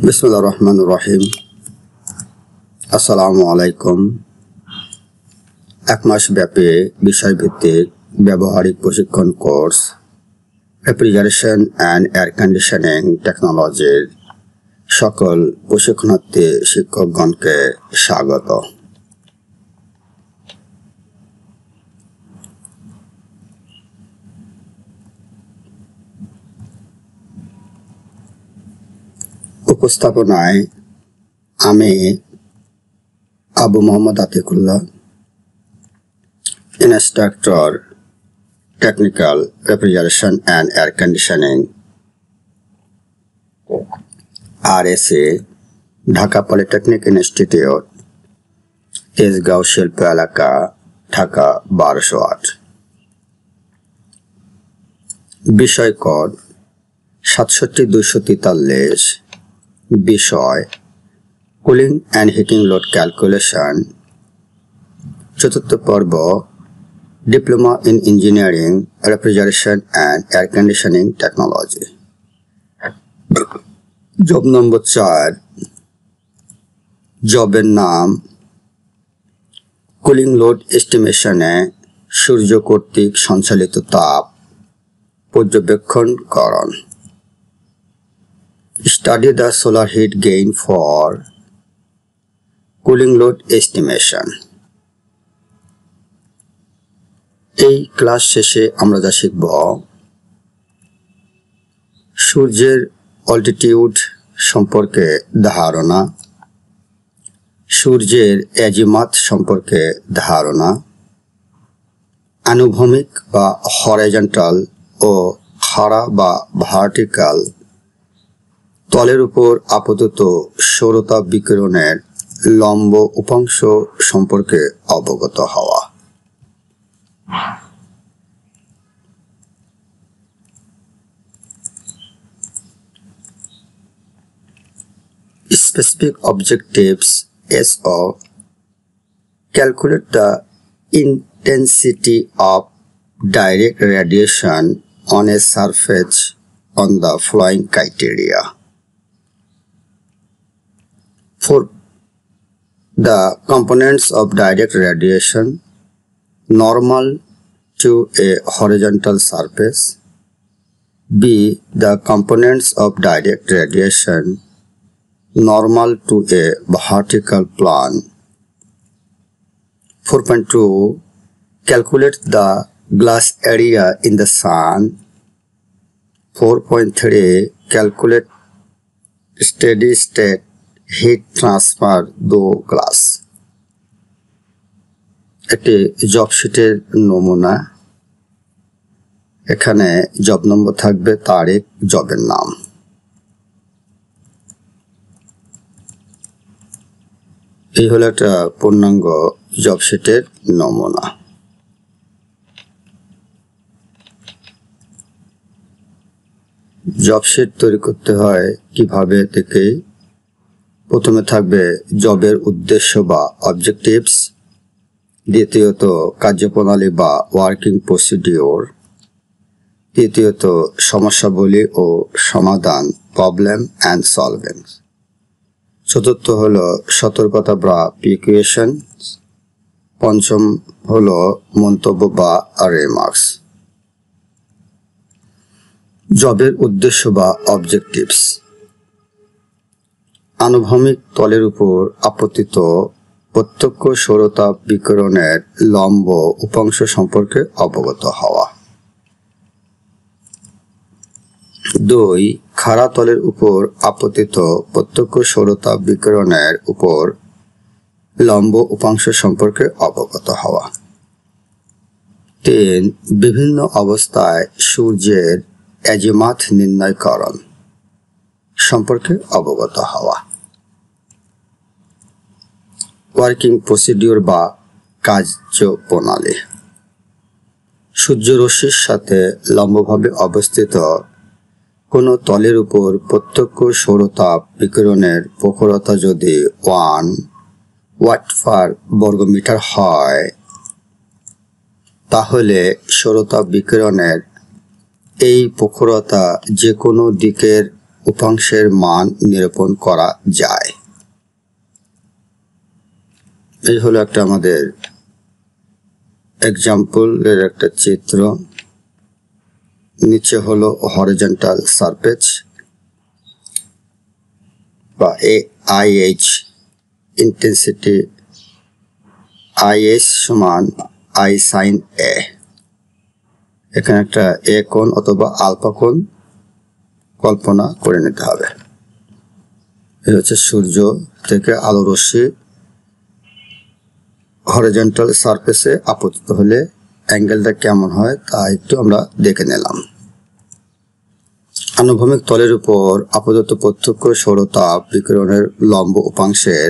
বিসমিল্লাহির রহমানির রহিম। আসসালামু আলাইকুম। এক মাস ব্যাপী বিষয়ভিত্তিক ব্যবহারিক প্রশিক্ষণ course refrigeration and air conditioning টেকনোলজির সকল প্রশিক্ষণার্থী শিক্ষকগণকে স্বাগত। উপস্থাপনায় আমি Abu Mohammad Atikullah, instructor technical refrigeration and air conditioning RSA, Dhaka polytechnic institute, Tejgaon শিল্প এলাকা, ঢাকা 1208। বিষয় কোড 67243। বিষয় cooling and heating load calculation. চতুর্থ পর্ব diploma in engineering refrigeration and air conditioning technology. Job number 4। জবের নাম কুলিং লোড এস্টিমেশনে সূর্য কর্তৃক সঞ্চালিত তাপ পর্যবেক্ষণকরণ। Study the solar heat gain for cooling load estimation. এই ক্লাস শেষে আমরা যা শিখব, সূর্যের অল্টিটিউড সম্পর্কে ধারণা, সূর্যের অ্যাজিমাথ সম্পর্কে ধারণা, আনুভূমিক বা হরাইজন্টাল ও খাড়া বা ভার্টিক্যাল তলের উপর আপতিত সৌরতাপ বিকিরণের লম্ব উপাংশ সম্পর্কে অবগত হওয়া। Specific objectives SO: calculate the intensity of direct radiation on a surface on the following criteria. For the components of direct radiation, normal to a horizontal surface. B. The components of direct radiation, normal to a vertical plane. 4.2. Calculate the glass area in the sun. 4.3. Calculate steady state heat transfer দো glass. একটি job শিটের নমুনা। এখানে job নম্বর থাকবে, তারিখ, জবের নাম। এই হলো একটা পূর্ণাঙ্গ জব শিটের নমুনা। জব শিট তৈরি করতে হয় কিভাবে থেকে, প্রথমে থাকবে জবের উদ্দেশ্য বা অবজেক্টিভস, দ্বিতীয়ত কার্যপ্রণালী বা ওয়ার্কিং প্রসিডিওর, তৃতীয়ত সমস্যাবলী ও সমাধান প্রবলেম অ্যান্ড সলভেন্স, চতুর্থ হলো সতর্কতা বা প্রিকুয়েশন, পঞ্চম হলো মন্তব্য বা রিমার্কস। জবের উদ্দেশ্য বা অবজেক্টিভস: আনুভূমিক তলের উপর আপতিত প্রত্যক্ষ সৌরতাপ বিকিরণের লম্ব উপাংশ সম্পর্কে অবগত হওয়া। 2. খাড়া তলের উপর আপতিত প্রত্যক্ষ সৌরতাপ বিকিরণের উপর লম্ব উপাংশ সম্পর্কে অবগত হওয়া। 3. বিভিন্ন অবস্থায় সূর্যের অ্যাজিমাথ নির্ণয়করণ সম্পর্কে অবগত হওয়া। ওয়ার্কিং প্রসিডিওর বা কার্যপ্রণালী: সূর্যরশ্মির সাথে লম্বভাবে অবস্থিত কোনো তলের উপর প্রত্যক্ষ সৌরতাপ বিকিরণের প্রখরতা যদি 1 ওয়াট পার বর্গমিটার হয়, তাহলে সৌরতাপ বিকিরণের এই প্রখরতা যে কোনো দিকের উপাংশের মান নিরূপণ করা যায়। এই হলো একটা আমাদের এক্সাম্পলের একটা চিত্র। নিচে হলো হরিজন্টাল সারফেস বা আইএইচ ইন্টেন্সিটি আইএস সমান আই সাইন এ। এখানে একটা এ কোণ অথবা আলফা কোণ কল্পনা করে নিতে হবে। এই হচ্ছে সূর্য থেকে আলো রশ্মি হরিজন্টাল সারফেসে আপতিত হলে অ্যাঙ্গেলটা কেমন হয় তা একটু আমরা দেখে নিলাম। আনুভূমিক তলের উপর আপতিত প্রত্যক্ষ সৌরতাপ বিকিরণের লম্ব উপাংশের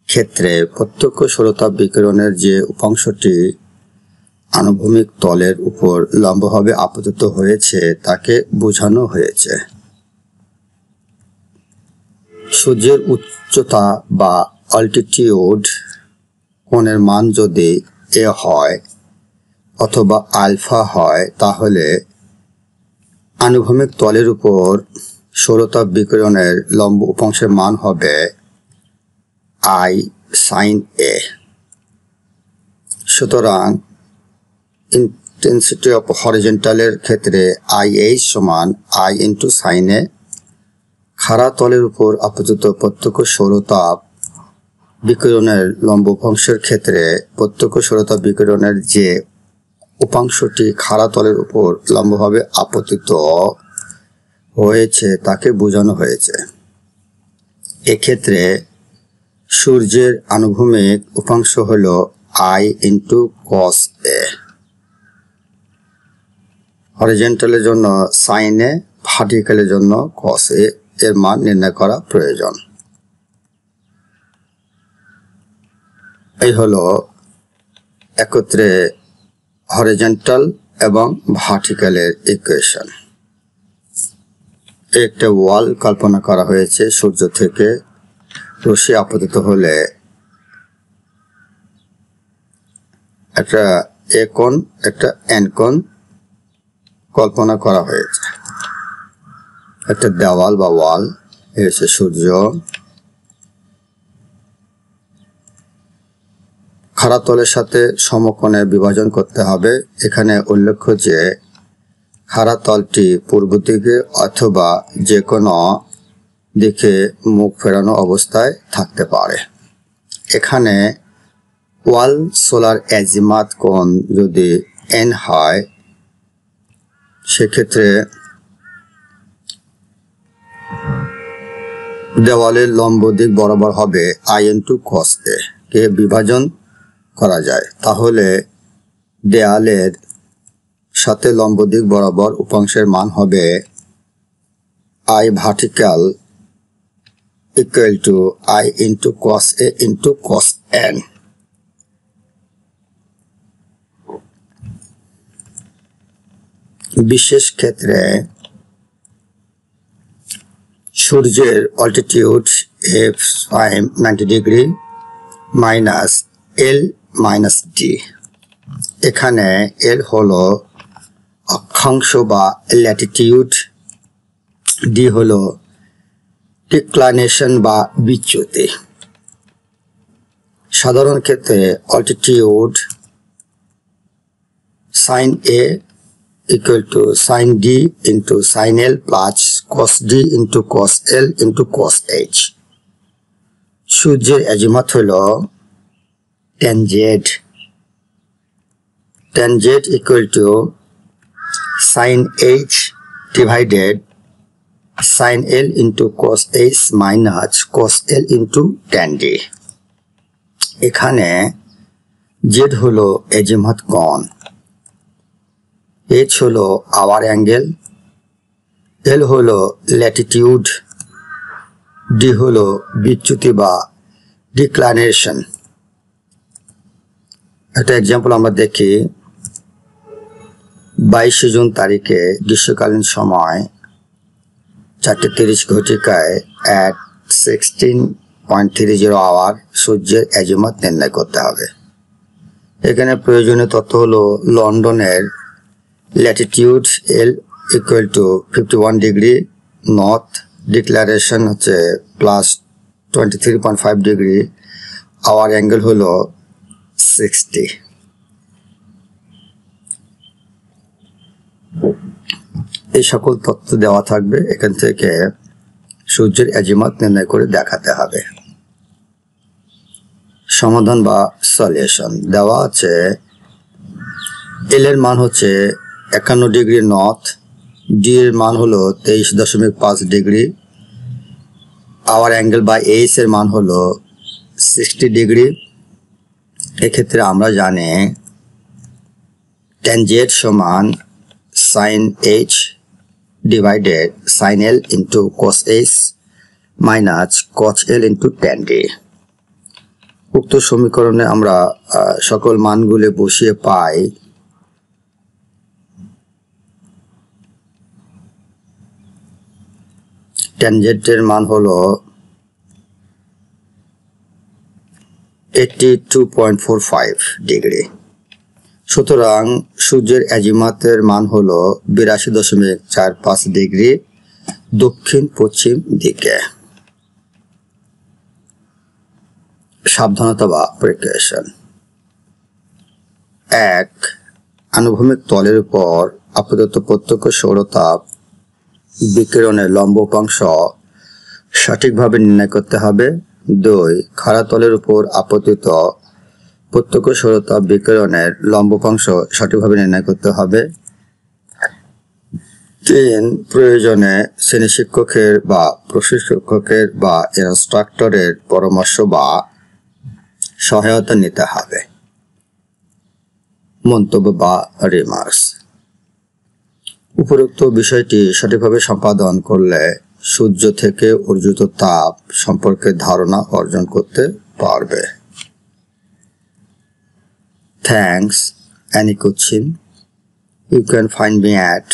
ক্ষেত্রে প্রত্যক্ষ সৌরতাপ বিকিরণের যে উপাংশটি আনুভূমিক তলের উপর লম্বভাবে আপতিত হয়েছে তাকে বোঝানো হয়েছে। সূর্যের উচ্চতা বা অল্টিটিউড কোণের মান যদি এ হয় অথবা আলফা হয় তাহলে আনুভূমিক তলের উপর সৌরতাপ বিকিরণের লম্ব উপাংশের মান হবে আই সাইন এ। সুতরাং ইন্টেন্সিটি অফ হরিজন্টালের ক্ষেত্রে আইএইচ সমান আই ইন্টু সাইন এ। খাড়া তলের উপর আপতিত প্রত্যক্ষ সৌরতাপ বিকিরণের লম্ব উপাংশের ক্ষেত্রে প্রত্যক্ষ সৌরতাপ বিকিরণের যে উপাংশটি খাড়া তলের উপর লম্বভাবে আপতিত হয়েছে তাকে বোঝানো হয়েছে। এক্ষেত্রে সূর্যের আনুভূমিক উপাংশ হল আই ইন্টু কস এ। হরিজন্টালের জন্য সাইন এ, ভার্টিক্যালের জন্য কস এ এর মান নির্ণয় করা প্রয়োজন। এই হলো একত্রে হরিজন্টাল এবং ভার্টিক্যালের ইকুয়েশন। একটা ওয়াল কল্পনা করা হয়েছে। সূর্য থেকে রশ্মি আপতিত হলে একটা এ কোণ একটা এন কোণ কল্পনা করা হয়েছে। একটা দেওয়াল বা ওয়াল, এই হচ্ছে সূর্য। খাড়া তলের সাথে সমকোণে বিভাজন করতে হবে। এখানে উল্লেখ্য যে খাড়া তলটি পূর্ব দিকে অথবা যে কোনো দিকে মুখ ফেরানো অবস্থায় থাকতে পারে। এখানে ওয়াল সোলার অ্যাজিমাত কোণ যদি এন হয় সেক্ষেত্রে দেওয়ালের লম্ব দিক বরাবর হবে আই ইন্টু কস এ কে বিভাজন করা যায়। তাহলে দেয়ালের সাথে লম্ব দিক বরাবর উপাংশের মান হবে I vertical equal to I into cos A into cos N. বিশেষ ক্ষেত্রে সূর্যের altitude F prime 90 degree minus L minus D. এখানে এল হলো অক্ষাংশ বা ল্যাটিটিউড, ডি হলো ডিক্লাইনেশন বা বিচ্যুতি। সাধারণ ক্ষেত্রে altitude sine A equal to sin d into sin l plus cos d into cos l into cos h। সূর্যের অ্যাজিমাত হল tan z, tan z equal to sin h divided sin l into cos h minus cos l into tan d। এখানে z হলো azimuth কোণ, h হলো hour angle, l হলো Latitude, d হলো বিচ্যুতি বা ডিক্লাইনেশন। একটা এক্সাম্পল আমরা দেখি। 22 জুন তারিখে গ্রীষ্মকালীন সময় 4:30 ঘটিকায় at 16.30 আওয়ার সূর্যের অ্যাজিমাত নির্ণয় করতে হবে। এখানে প্রয়োজনীয় তথ্য হলো লন্ডনের Latitude L equal to 51 degree, north declaration হচ্ছে +23.5 ডিগ্রি, আওয়ার অ্যাঙ্গেল হলো 60। এই সকল তথ্য দেওয়া থাকবে, এখান থেকে সূর্যের অ্যাজিমাত নির্ণয় করে দেখাতে হবে। সমাধান বা সলিউশন দেওয়া আছে, এল এর মান হচ্ছে 51 ডিগ্রি নর্থ, ডি এর মান হলো 23.5 ডিগ্রি, আওয়ার অ্যাঙ্গেল বা এইচ এর মান হলো 60 ডিগ্রি। এক্ষেত্রে আমরা জানি tan z সমান sin h divided sin l into cos h minus cos l into tan d। উক্ত সমীকরণে আমরা সকল মানগুলি বসিয়ে পাই tan z এর মান হলো 82.45 ডিগ্রি। সুতরাং সূর্যের অ্যাজিমাতের মান হলো 82.45 ডিগ্রি দক্ষিণ পশ্চিম দিকে। সাবধানতা বা প্রিকশন। 1. আনুভূমিক তলের উপর আপতিত প্রত্যক্ষ সৌরতাপ বিকিরণের লম্ব উপাংশ সঠিকভাবে নির্ণয় করতে হবে। 2. খাড়া তলের উপর আপতিত প্রত্যক্ষ সৌরতাপ বিকিরণের লম্ব উপাংশ সঠিকভাবে নির্ণয় করতে হবে। 3. প্রয়োজনে শ্রেণী শিক্ষকের বা প্রশিক্ষকের বা ইনস্ট্রাক্টরের পরামর্শ বা সহায়তা নিতে হবে। মন্তব্য বা রিমার্কস। উপরোক্ত বিষয়টি সঠিকভাবে সম্পাদন করলে সূর্য থেকে অর্জিত তাপ সম্পর্কে ধারণা অর্জন করতে পারবে। Thanks. Any question? You can find me at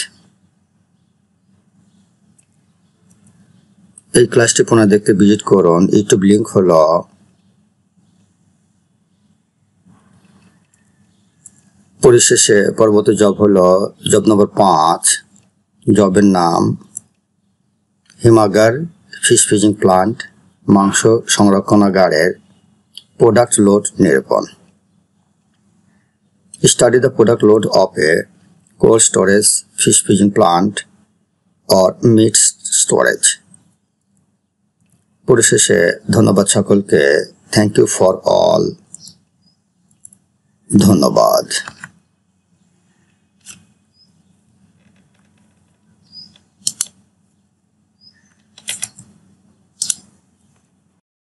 এই ক্লাসটি পুনः দেখতে ভিজিট করুন। ইউটিউব লিংক হলো পরিশেষে পরবর্তী জব হলো জব নম্বর 5। জবের নাম হিমাগার ফিশ ফিজিং প্লান্ট, মাংস সংরক্ষণাগারের প্রোডাক্ট লোড নিরূপণ। Study the product load of a cold storage fish fishing plant or meat storage. পরিশেষে ধন্যবাদ সকলকে। Thank you for all. ধন্যবাদ।